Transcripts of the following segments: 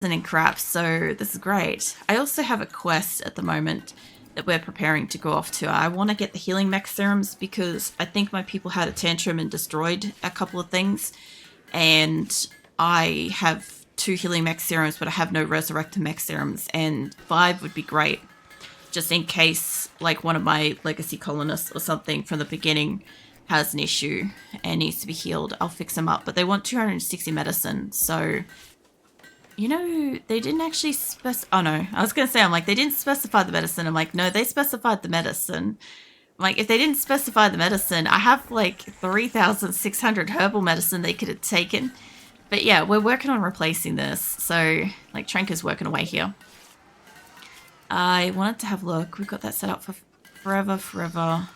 in crap, so this is great. I also have a quest at the moment that we're preparing to go off to. I want to get the healing mech serums because I think my people had a tantrum and destroyed a couple of things, and I have 2 healing mech serums, but I have no resurrected mech serums, and 5 would be great, just in case like one of my legacy colonists or something from the beginning has an issue and needs to be healed. I'll fix them up, but they want 260 medicine, so you know, they didn't actually oh no, I was gonna say, I'm like, they didn't specify the medicine. I'm like, no, they specified the medicine. I'm like, if they didn't specify the medicine, I have like 3,600 herbal medicine they could have taken. But yeah, we're working on replacing this. So like Trenker's working away here. I wanted to have a look. We've got that set up for forever.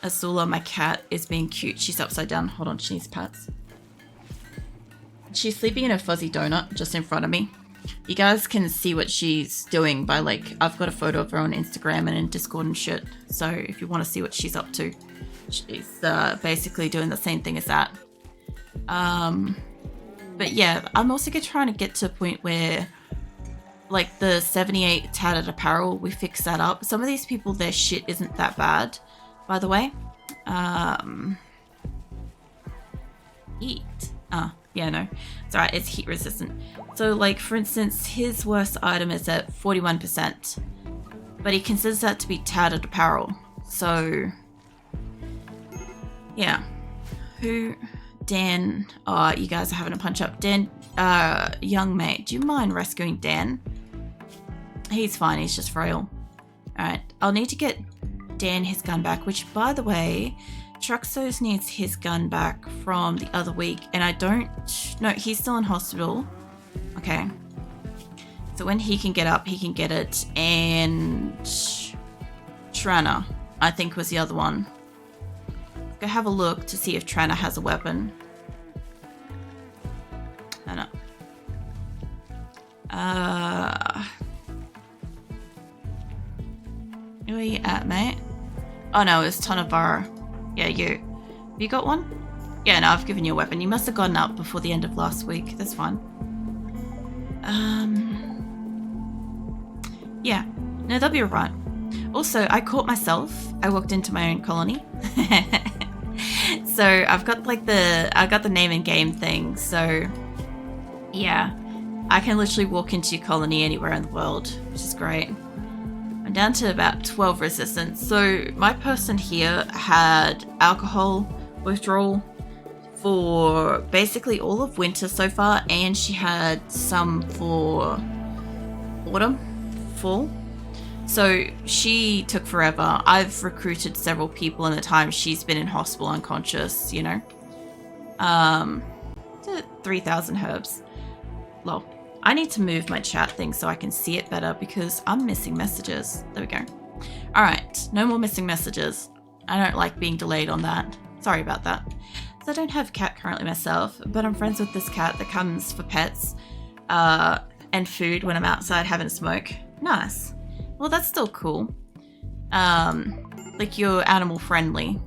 Asora, my cat, is being cute. She's upside down. Hold on, she needs pats. She's sleeping in a fuzzy donut just in front of me. You guys can see what she's doing by like, I've got a photo of her on Instagram and in Discord and shit. So if you want to see what she's up to, she's basically doing the same thing as that. But yeah, I'm also trying to get to a point where like the 78 tattered apparel, we fix that up. Some of these people, their shit isn't that bad, by the way. Yeah, no, it's alright, it's heat resistant. So like, for instance, his worst item is at 41%, but he considers that to be tattered apparel. So yeah, Dan, you guys are having a punch up. Dan, young mate, do you mind rescuing Dan? He's fine, he's just frail. Alright, I'll need to get Dan his gun back, which by the way, Truxos needs his gun back from the other week, and I don't... No, he's still in hospital. Okay. So when he can get up, he can get it. And... Trana, I think, was the other one. Go have a look to see if Trana has a weapon. No, no. Where are you at, mate? Oh no, it's Tonavara. Yeah, you. Have you got one? Yeah, no, I've given you a weapon. You must have gotten up before the end of last week. That's fine. Yeah. No, that'll be alright. Also, I caught myself. I walked into my own colony. So, I've got like I got the name and game thing. So, yeah. I can literally walk into your colony anywhere in the world, which is great. I'm down to about 12 resistance. So my person here had alcohol withdrawal for basically all of winter so far, and she had some for autumn, fall. So she took forever. I've recruited several people in the time she's been in hospital unconscious, you know. 3,000 herbs. Lol. I need to move my chat thing so I can see it better because I'm missing messages. There we go. Alright, no more missing messages. I don't like being delayed on that. Sorry about that. So I don't have a cat currently myself, but I'm friends with this cat that comes for pets and food when I'm outside having a smoke. Nice. Well, that's still cool. Like you're animal friendly,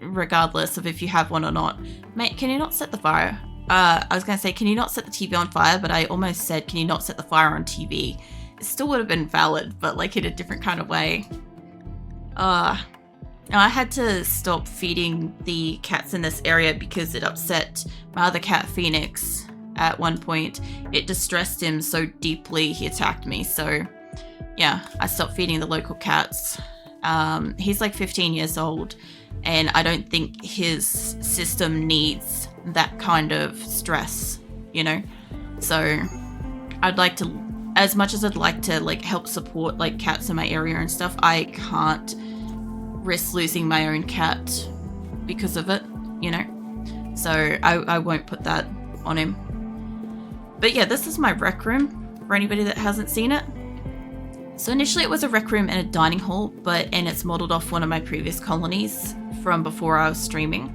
regardless of if you have one or not. Mate, can you not set the fire? I was going to say, can you not set the TV on fire? But I almost said, can you not set the fire on TV? It still would have been valid, but like in a different kind of way. I had to stop feeding the cats in this area because it upset my other cat, Phoenix, at one point. It distressed him so deeply he attacked me. So yeah, I stopped feeding the local cats. He's like 15 years old, and I don't think his system needs that kind of stress, you know? So I'd like to, as much as I'd like to like help support like cats in my area and stuff, I can't risk losing my own cat because of it, you know? So I won't put that on him. But yeah, this is my rec room for anybody that hasn't seen it. So initially it was a rec room and a dining hall, and it's modeled off one of my previous colonies from before I was streaming.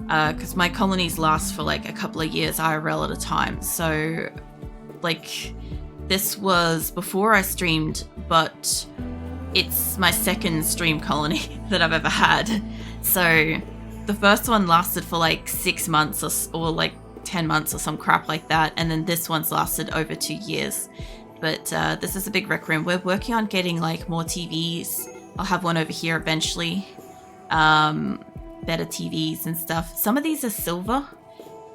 Because my colonies last for like a couple of years IRL at a time. So like this was before I streamed, but it's my second stream colony that I've ever had. So the first one lasted for like 6 months or like 10 months or some crap like that. And then this one's lasted over 2 years. But this is a big rec room. We're working on getting like more TVs. I'll have one over here eventually. Better TVs and stuff. Some of these are silver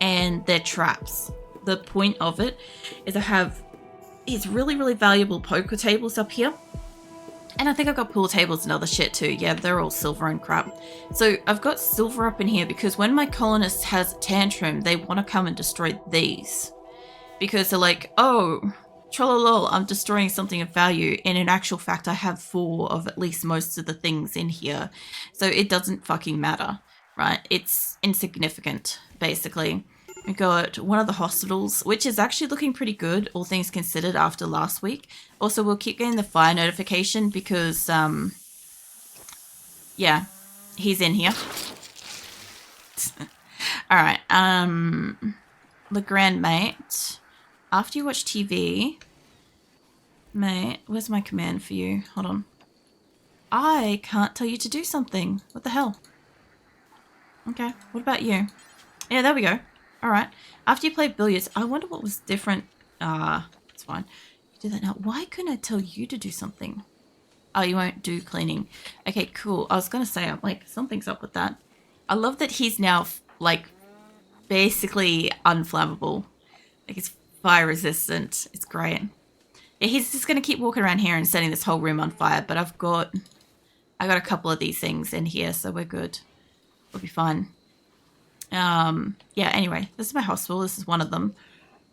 and they're traps. The point of it is I have these really, really valuable poker tables up here. And I think I've got pool tables and other shit too. Yeah, they're all silver and crap. So I've got silver up in here because when my colonist has a tantrum, they want to come and destroy these. Because they're like, oh, trollolol, I'm destroying something of value. And in actual fact, I have 4 of at least most of the things in here. So it doesn't fucking matter, right? It's insignificant, basically. We got one of the hospitals, which is actually looking pretty good, all things considered, after last week. Also, we'll keep getting the fire notification because, yeah, he's in here. Alright, the grand mate. After you watch TV, mate, where's my command for you? Hold on. I can't tell you to do something. What the hell? Okay, what about you? Yeah, there we go. Alright, after you play billiards, I wonder what was different. It's fine. You do that now. Why couldn't I tell you to do something? Oh, you won't do cleaning. Okay, cool. I was going to say, I'm like, something's up with that. I love that he's now, like, basically unflammable. Like, it's fire resistant. It's great. Yeah, he's just going to keep walking around here and setting this whole room on fire, but I got a couple of these things in here, so we're good. We'll be fine. Yeah, anyway, this is my hospital. This is one of them.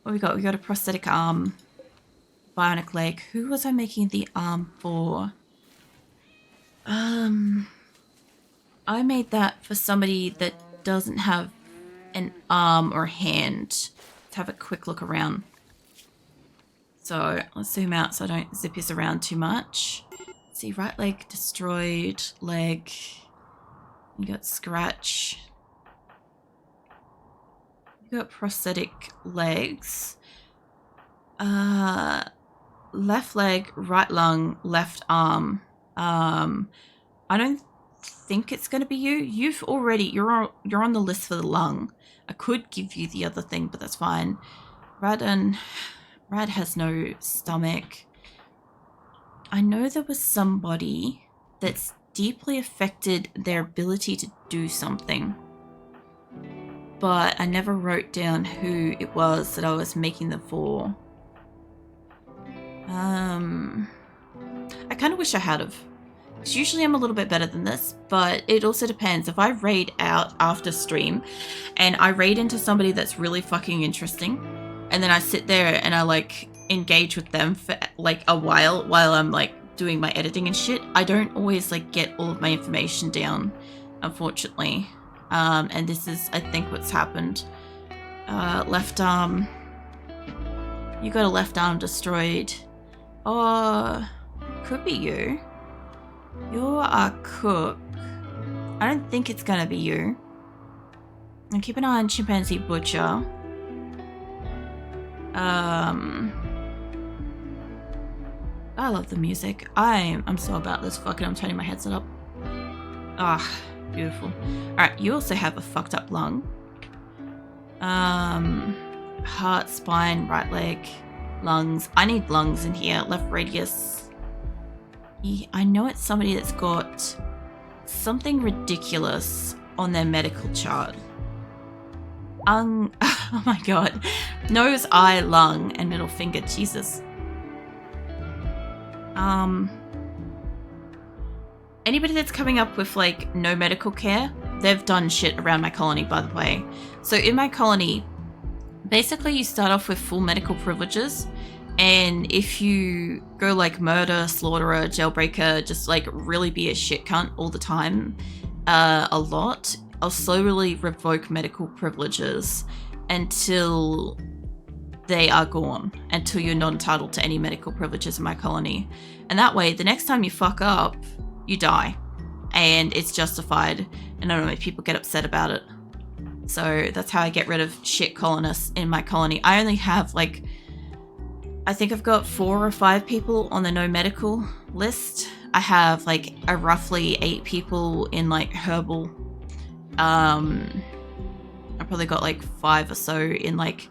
What we got? We got a prosthetic arm, bionic leg. Who was I making the arm for? I made that for somebody that doesn't have an arm or hand. Let's have a quick look around. So let's zoom out so I don't zip this around too much. Let's see, right leg destroyed, leg. You got scratch. You got prosthetic legs. Left leg, right lung, left arm. I don't think it's going to be you. You're on the list for the lung. I could give you the other thing, but that's fine. Rad has no stomach. I know there was somebody that's deeply affected their ability to do something, but I never wrote down who it was that I was making them for. I kind of wish I had have. Because usually I'm a little bit better than this, but it also depends. If I raid out after stream and I raid into somebody that's really fucking interesting, and then I sit there and I like engage with them for like a while I'm like doing my editing and shit, I don't always like get all of my information down, unfortunately. And this is, I think, what's happened. Left arm. You got a left arm destroyed. Oh, could be you. You're a cook. I don't think it's gonna be you. And keep an eye on Chimpanzee Butcher. I love the music. I'm so about this. Fucking, I'm turning my headset up. Ah, beautiful. Alright, you also have a fucked up lung. Heart, spine, right leg, lungs. I need lungs in here. Left radius. I know it's somebody that's got something ridiculous on their medical chart. Oh my god. Nose, eye, lung, and middle finger. Jesus. Anybody that's coming up with like no medical care, they've done shit around my colony, by the way. So in my colony, basically you start off with full medical privileges, and if you go like murder, slaughterer, jailbreaker, just like really be a shit cunt all the time, a lot, I'll slowly revoke medical privileges until they are gone, until you're not entitled to any medical privileges in my colony. And that way, the next time you fuck up, you die. And it's justified, and I don't know if people get upset about it. So that's how I get rid of shit colonists in my colony. I only have like, I think I've got 4 or 5 people on the no medical list. I have like a roughly 8 people in like herbal. probably got like 5 or so in like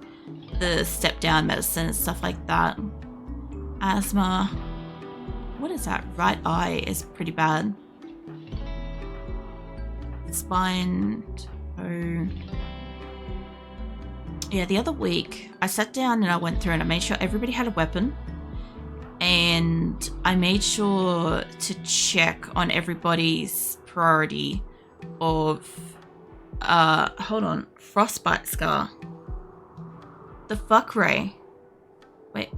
the step down medicine and stuff like that. Asthma. What is that? Right eye is pretty bad. Spine. Oh. Yeah, the other week I sat down and I went through and I made sure everybody had a weapon. And I made sure to check on everybody's priority of hold on, frostbite scar. The fuck, Ray? Wait.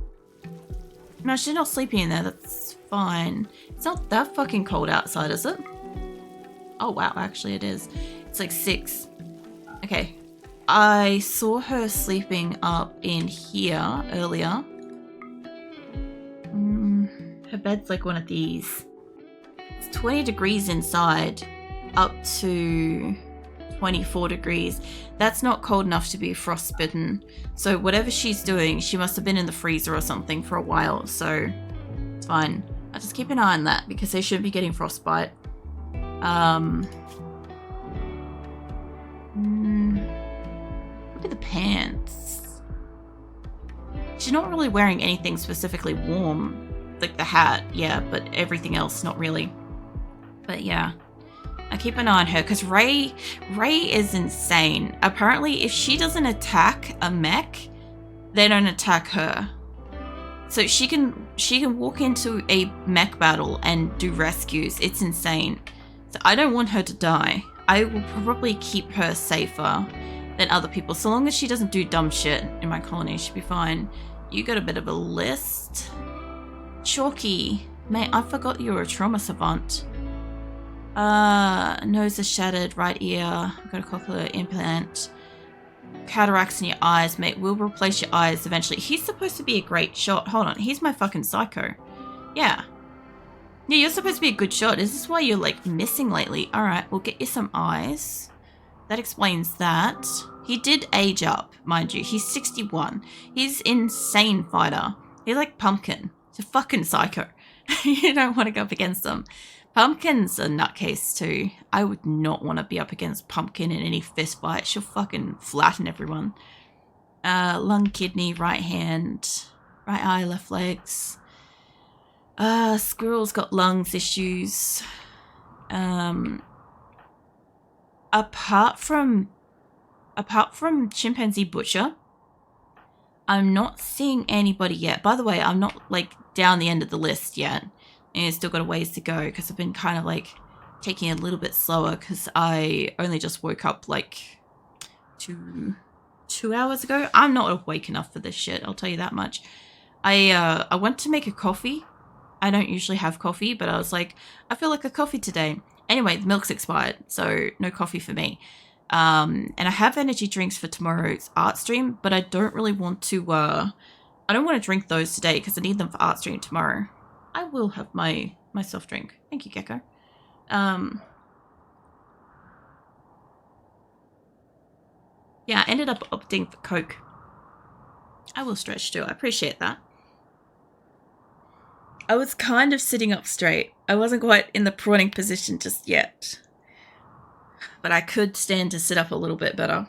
No, she's not sleeping in there, that's fine. It's not that fucking cold outside, is it? Oh wow, actually it is. It's like 6. Okay. I saw her sleeping up in here earlier. Her bed's like one of these. It's 20 degrees inside, up to 24 degrees. That's not cold enough to be frostbitten. So whatever she's doing, she must have been in the freezer or something for a while. So it's fine. I just keep an eye on that because they shouldn't be getting frostbite. Look at the pants. She's not really wearing anything specifically warm. Like the hat, yeah, but everything else, not really. But yeah, I keep an eye on her because Ray is insane. Apparently, if she doesn't attack a mech, they don't attack her. So she can walk into a mech battle and do rescues. It's insane. So I don't want her to die. I will probably keep her safer than other people. So long as she doesn't do dumb shit in my colony, she'll be fine. You got a bit of a list. Chalky. Mate, I forgot you were a trauma savant. Nose is shattered, right ear. I've got a cochlear implant. Cataracts in your eyes, mate. We'll replace your eyes eventually. He's supposed to be a great shot. Hold on, he's my fucking psycho. Yeah. Yeah, you're supposed to be a good shot. Is this why you're like missing lately? Alright, we'll get you some eyes. That explains that. He did age up, mind you. He's 61. He's an insane fighter. He's like Pumpkin. He's a fucking psycho. You don't want to go up against him. Pumpkin's a nutcase too. I would not want to be up against Pumpkin in any fist fight. She'll fucking flatten everyone. Lung, kidney, right hand, right eye, left legs. Squirrel's got lungs issues. Apart from Chimpanzee Butcher, I'm not seeing anybody yet. By the way, I'm not like down the end of the list yet. And it's still got a ways to go because I've been kind of like taking it a little bit slower because I only just woke up like two hours ago. I'm not awake enough for this shit, I'll tell you that much. I went to make a coffee. I don't usually have coffee, but I was like, I feel like a coffee today. Anyway, the milk's expired, so no coffee for me. And I have energy drinks for tomorrow's art stream, but I don't really want to, I don't want to drink those today because I need them for art stream tomorrow. I will have my soft drink. Thank you, Gecko. Yeah, I ended up opting for Coke. I will stretch too. I appreciate that. I was kind of sitting up straight. I wasn't quite in the prawning position just yet. But I could stand to sit up a little bit better.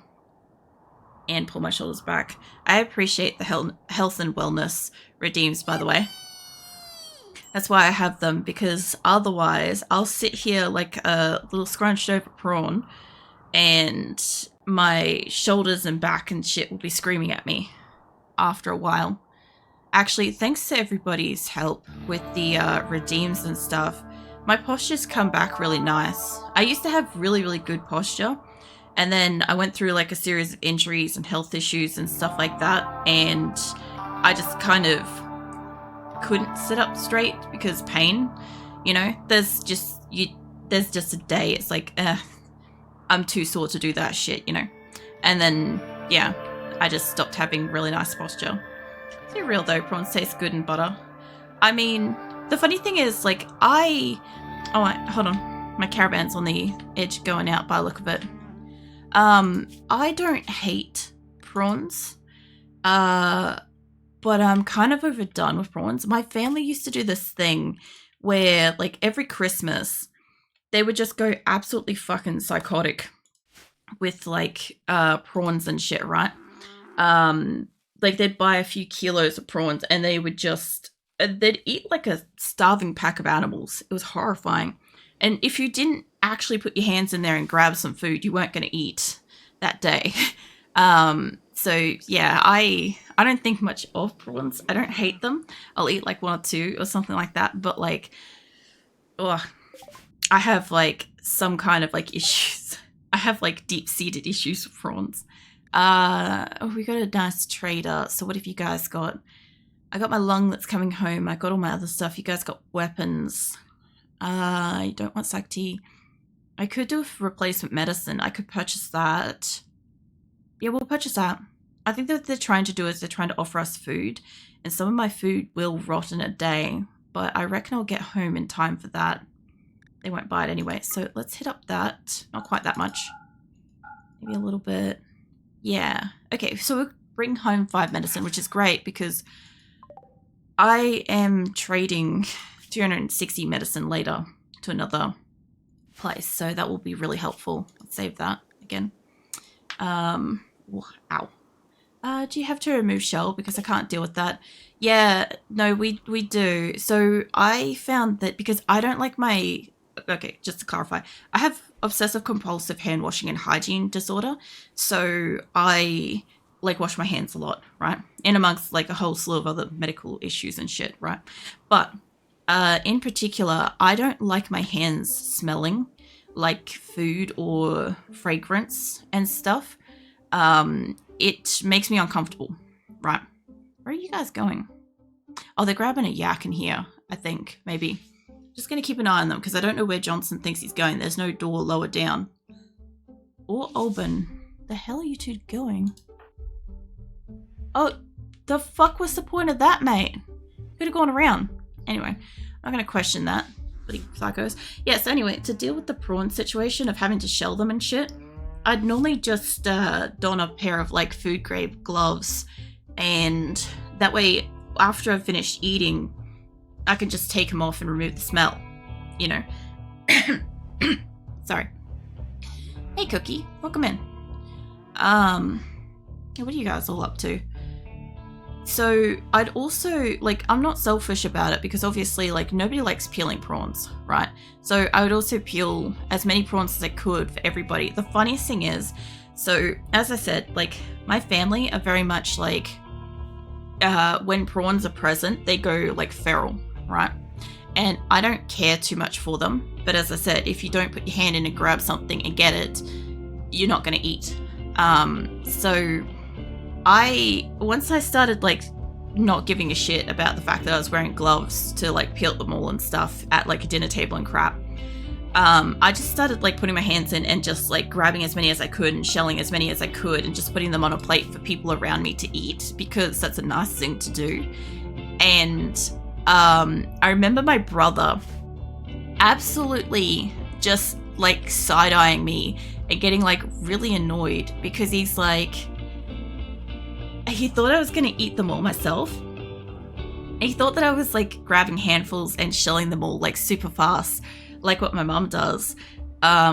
And pull my shoulders back. I appreciate the health and wellness redeems, by the way. That's why I have them, because otherwise I'll sit here like a little scrunched over prawn and my shoulders and back and shit will be screaming at me after a while. Actually, thanks to everybody's help with the redeems and stuff, my posture's come back really nice. I used to have really, really good posture, and then I went through like a series of injuries and health issues and stuff like that, and I just kind of couldn't sit up straight because pain, you know, there's just a day, it's like, I'm too sore to do that shit, you know, and then, yeah, I just stopped having really nice posture. To be real though, prawns taste good in butter. I mean, the funny thing is, like, hold on, my caravan's on the edge going out by the look of it. I don't hate prawns, but I'm kind of overdone with prawns. My family used to do this thing where, like, every Christmas, they would just go absolutely fucking psychotic with like prawns and shit, right? Like they'd buy a few kilos of prawns and they would just they'd eat like a starving pack of animals. It was horrifying. And if you didn't actually put your hands in there and grab some food, you weren't going to eat that day. So yeah, I don't think much of prawns. I don't hate them. I'll eat like one or two or something like that. But like, oh, I have like some kind of like issues. I have like deep-seated issues with prawns. Oh, we got a nice trader. So what have you guys got? I got my lung that's coming home. I got all my other stuff. You guys got weapons. I don't want psych tea. I could do a replacement medicine. I could purchase that. Yeah, we'll purchase that. I think that what they're trying to do is they're trying to offer us food. And some of my food will rot in a day. But I reckon I'll get home in time for that. They won't buy it anyway. So let's hit up that. Not quite that much. Maybe a little bit. Yeah. Okay, so we'll bring home 5 medicine, which is great because I am trading 260 medicine later to another place. So that will be really helpful. Let's save that again. Ow. Do you have to remove shell? Because I can't deal with that. Yeah, no, we do. So I found that because I don't like my... Okay, just to clarify, I have obsessive compulsive hand washing and hygiene disorder. So I like wash my hands a lot, right? In amongst like a whole slew of other medical issues and shit, right? But in particular, I don't like my hands smelling like food or fragrance and stuff. It makes me uncomfortable, right? Where are you guys going? Oh, they're grabbing a yak in here, I think, maybe. Just going to keep an eye on them because I don't know where Johnson thinks he's going. There's no door lower down. Or Alban. The hell are you two going? Oh, the fuck was the point of that, mate? Could have gone around. Anyway, I'm not going to question that. Bloody psychos. Yeah, so anyway, to deal with the prawn situation of having to shell them and shit, I'd normally just don a pair of like food grade gloves, and that way after I've finished eating, I can just take them off and remove the smell, you know. Sorry. Hey, Cookie, welcome in. What are you guys all up to? So I'd also, like, I'm not selfish about it because obviously, like, nobody likes peeling prawns, right? So I would also peel as many prawns as I could for everybody. The funniest thing is, so as I said, like, my family are very much like, when prawns are present, they go like feral, right? And I don't care too much for them. But as I said, if you don't put your hand in and grab something and get it, you're not going to eat. So once I started like not giving a shit about the fact that I was wearing gloves to like peel them all and stuff at like a dinner table and crap, I just started like putting my hands in and just like grabbing as many as I could and shelling as many as I could and just putting them on a plate for people around me to eat because that's a nice thing to do. And I remember my brother absolutely just like side-eyeing me and getting like really annoyed because he's like, he thought I was gonna eat them all myself. He thought that I was like grabbing handfuls and shelling them all like super fast, like what my mum does,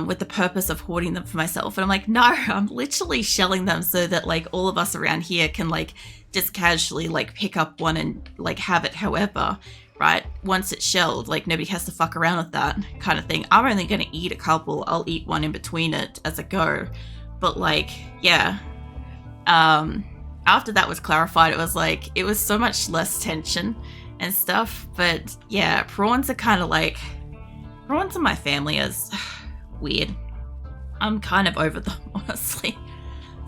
with the purpose of hoarding them for myself. And I'm like, no, I'm literally shelling them so that like all of us around here can like just casually like pick up one and like have it however, right? Once it's shelled, like nobody has to fuck around with that kind of thing. I'm only gonna eat a couple. I'll eat one in between it as I go. But like, yeah. After that was clarified, it was like, it was so much less tension and stuff. But yeah, prawns are kind of like, prawns in my family is weird. I'm kind of over them, honestly.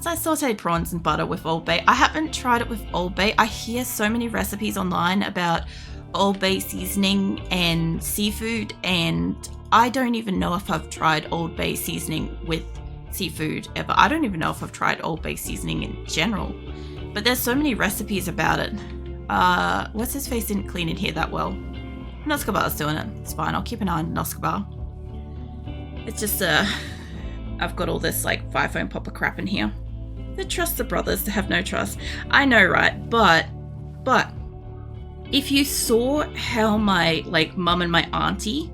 So I sauteed prawns in butter with Old Bay. I haven't tried it with Old Bay. I hear so many recipes online about Old Bay seasoning and seafood, and I don't even know if I've tried Old Bay seasoning with seafood ever. I don't even know if I've tried Old Bay seasoning in general. But there's so many recipes about it. What's his face didn't clean it here that well. Noskabar's doing it. It's fine. I'll keep an eye on Noskabar. It's just, I've got all this, like, fire foam popper crap in here. The trust the brothers to have no trust. I know, right? But, if you saw how my, like, mum and my auntie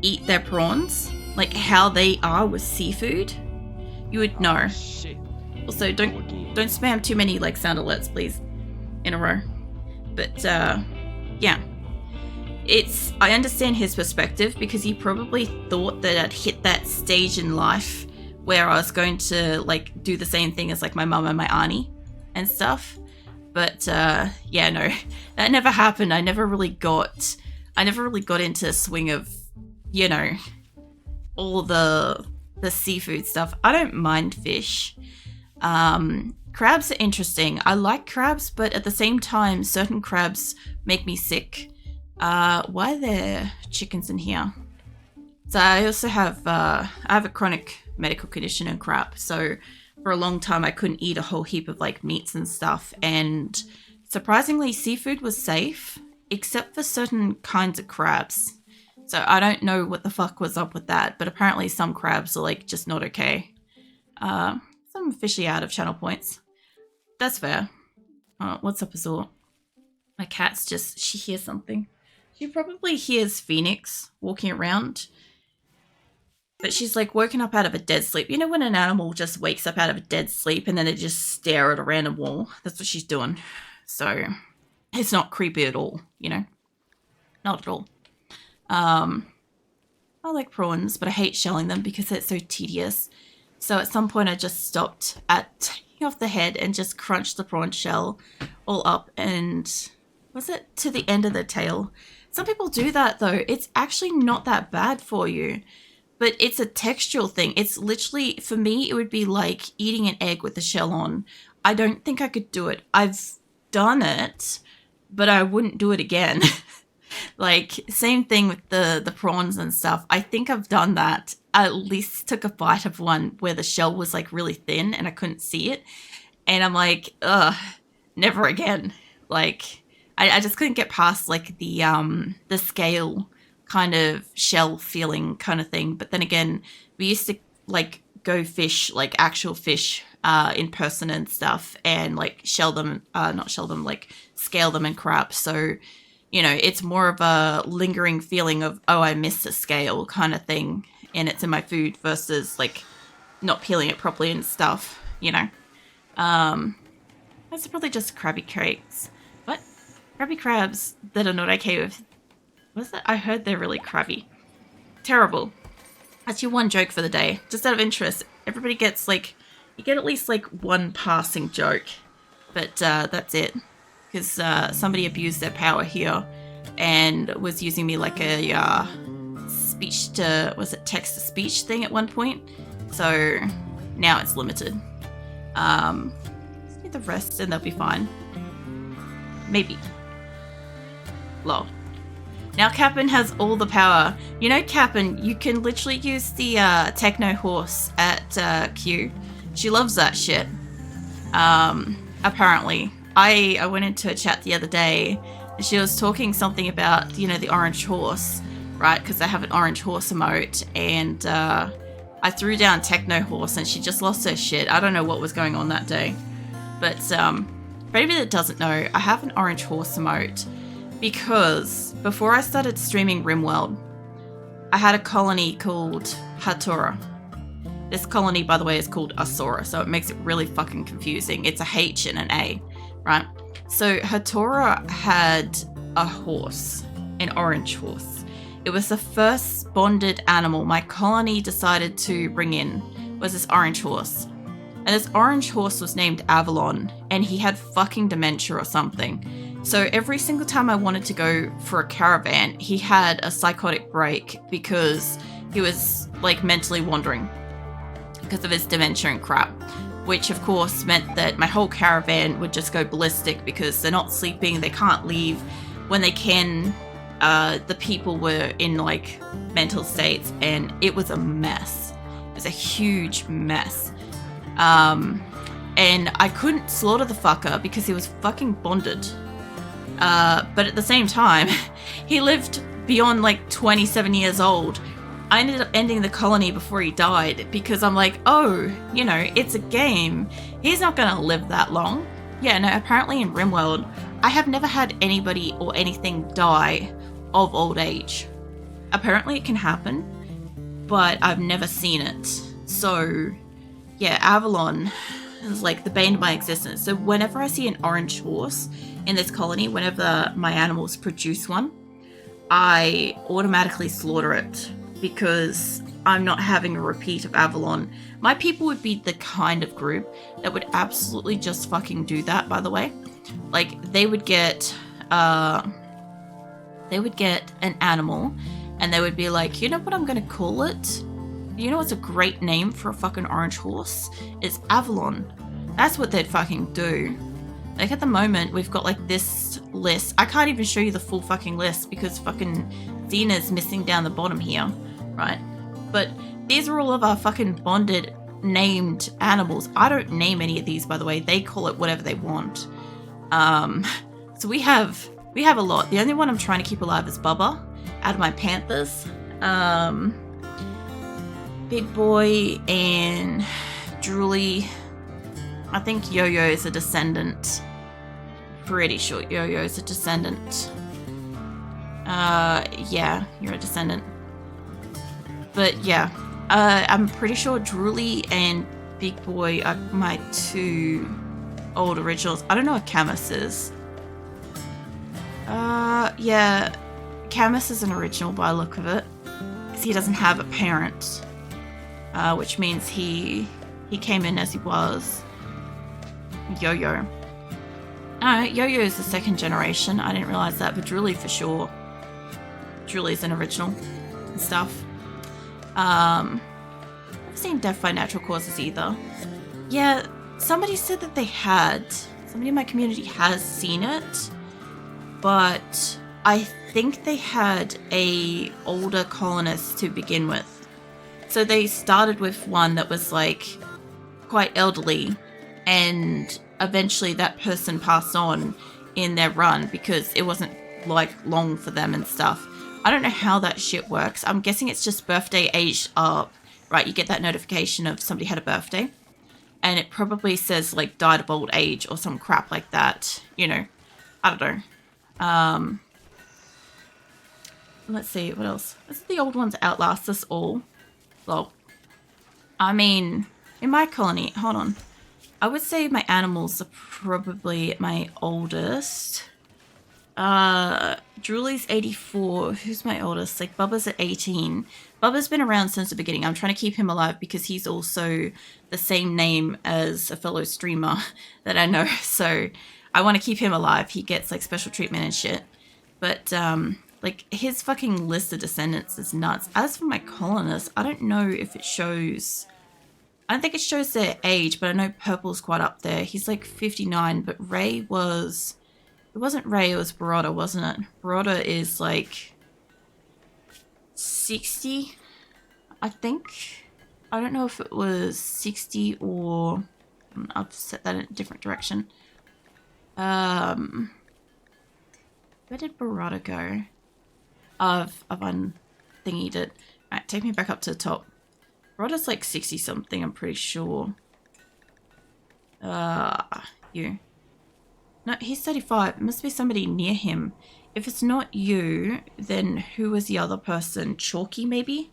eat their prawns, like, how they are with seafood, you would know. Shit. Also, don't spam too many like sound alerts, please, in a row. But yeah, I understand his perspective because he probably thought that I'd hit that stage in life where I was going to like do the same thing as like my mum and my auntie and stuff. But yeah, no, that never happened. I never really got into the swing of, you know, all the seafood stuff. I don't mind fish. Crabs are interesting. I like crabs, but at the same time, certain crabs make me sick. Why are there chickens in here? So I also have I have a chronic medical condition and crap. So for a long time, I couldn't eat a whole heap of like meats and stuff. And surprisingly, seafood was safe, except for certain kinds of crabs. So I don't know what the fuck was up with that, but apparently some crabs are like just not okay. Some fishy out of channel points. That's fair. What's up, Asora? My cat's she hears something. She probably hears Phoenix walking around. But she's like woken up out of a dead sleep. You know when an animal just wakes up out of a dead sleep and then they just stare at a random wall? That's what she's doing. So it's not creepy at all, you know? Not at all. I like prawns, but I hate shelling them because it's so tedious. So at some point I just stopped at taking off the head and just crunched the prawn shell all up and was it to the end of the tail? Some people do that though. It's actually not that bad for you, but it's a textural thing. It's literally, for me, it would be like eating an egg with the shell on. I don't think I could do it. I've done it, but I wouldn't do it again. Like, same thing with the prawns and stuff. I think I've done that. I at least took a bite of one where the shell was like really thin and I couldn't see it. And I'm like, ugh, never again. Like, I just couldn't get past like the scale kind of shell feeling kind of thing. But then again, we used to like go fish, like actual fish in person and stuff and like like scale them and crap. So, you know, it's more of a lingering feeling of, oh, I missed a scale kind of thing and it's in my food versus like not peeling it properly and stuff, you know. That's probably just crabby cakes. What? Crabby crabs that are not okay with... What's that? I heard they're really crabby. Terrible. That's your one joke for the day. Just out of interest, everybody gets like... You get at least like one passing joke. But that's it. Because somebody abused their power here and was using me like a speech to... Was it text-to-speech thing at one point? So now it's limited. Just need the rest and they'll be fine. Maybe. Lol. Now Cap'n has all the power. You know, Cap'n, you can literally use the techno horse at Q. She loves that shit. Apparently. I went into a chat the other day and she was talking something about, you know, the orange horse, right? Because I have an orange horse emote and I threw down techno horse and she just lost her shit. I don't know what was going on that day. But for anybody that doesn't know, I have an orange horse emote because before I started streaming RimWorld, I had a colony called Hatora. This colony, by the way, is called Asora, so it makes it really fucking confusing. It's a H and an A, right? So Hatora had a horse, an orange horse. It was the first bonded animal my colony decided to bring in, was this orange horse. And this orange horse was named Avalon, and he had fucking dementia or something. So every single time I wanted to go for a caravan, he had a psychotic break because he was like mentally wandering because of his dementia and crap, which of course meant that my whole caravan would just go ballistic because they're not sleeping, they can't leave. When they can, the people were in like mental states and it was a mess. It was a huge mess. And I couldn't slaughter the fucker because he was fucking bonded. But at the same time, he lived beyond like 27 years old. I ended up ending the colony before he died because I'm like, oh, you know, it's a game. He's not gonna live that long. Yeah, no, apparently in RimWorld, I have never had anybody or anything die of old age. Apparently it can happen, but I've never seen it. So, yeah, Avalon is like the bane of my existence. So whenever I see an orange horse in this colony, whenever my animals produce one, I automatically slaughter it because I'm not having a repeat of Avalon. My people would be the kind of group that would absolutely just fucking do that, by the way. Like, they would get an animal and they would be like, you know what I'm gonna call it? You know what's a great name for a fucking orange horse? It's Avalon. That's what they'd fucking do. Like, at the moment, we've got like this list. I can't even show you the full fucking list because fucking Xena's missing down the bottom here, right? But these are all of our fucking bonded named animals. I don't name any of these, by the way. They call it whatever they want. So we have a lot. The only one I'm trying to keep alive is Bubba out of my panthers. Big Boy and Drooly. I think Yo-Yo is a descendant. Pretty sure Yo-Yo is a descendant. Yeah, you're a descendant. But yeah, I'm pretty sure Drooly and Big Boy are my two old originals. I don't know what Camus is. Yeah, Camus is an original by the look of it. Because he doesn't have a parent. Which means he came in as he was. Yo-Yo. Alright, Yo-Yo is the second generation. I didn't realize that, but Drooly for sure. Drooly's an original and stuff. I've seen death by natural causes either. Yeah, somebody said that they had. Somebody in my community has seen it, but I think they had a older colonist to begin with. So they started with one that was like quite elderly, and eventually that person passed on in their run because it wasn't like long for them and stuff. I don't know how that shit works. I'm guessing it's just birthday aged up, right? You get that notification of somebody had a birthday, and it probably says like died of old age or some crap like that. You know, I don't know. Let's see, what else? Is the old ones outlast us all? Well, I mean, in my colony, hold on. I would say my animals are probably my oldest. Drooly's 84. Who's my oldest? Like, Bubba's at 18. Bubba's been around since the beginning. I'm trying to keep him alive because he's also the same name as a fellow streamer that I know. So I want to keep him alive. He gets, like, special treatment and shit. But, like, his fucking list of descendants is nuts. As for my colonists, I don't know if it shows... I don't think it shows their age, but I know Purple's quite up there. He's like 59, but Ray was... It wasn't Ray, it was Baroda, wasn't it? Baroda is like 60, I think. I don't know if it was 60 or... I'll set that in a different direction. Where did Baroda go? I've unthingied it. Alright, take me back up to the top. Baroda's like 60 something, I'm pretty sure. You. No, he's 35. It must be somebody near him. If it's not you, then who was the other person? Chalky, maybe?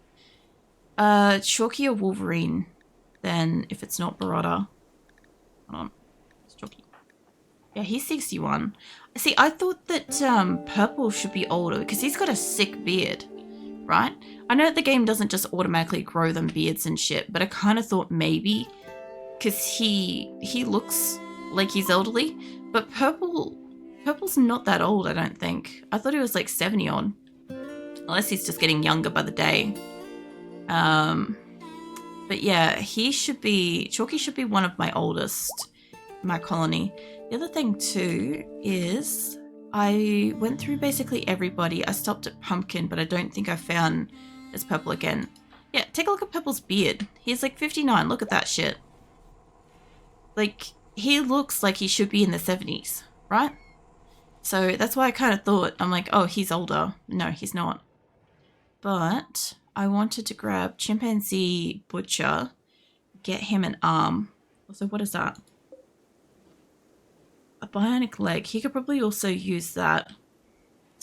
Chalky or Wolverine. Then, if it's not Baroda. Hold on. It's Chalky. Yeah, he's 61. See, I thought that Purple should be older because he's got a sick beard, right? I know the game doesn't just automatically grow them beards and shit, but I kind of thought maybe because he looks like he's elderly, but Purple's not that old, I don't think. I thought he was like 70 odd, unless he's just getting younger by the day. But yeah, Chalky should be one of my oldest in my colony. The other thing too is I went through basically everybody. I stopped at Pumpkin, but I don't think I found this Purple again. Yeah, take a look at Purple's beard. He's like 59. Look at that shit. Like, he looks like he should be in the 70s, right? So that's why I kind of thought, I'm like, oh, he's older. No, he's not. But I wanted to grab Chimpanzee Butcher, get him an arm. Also, what is that? A bionic leg. He could probably also use that.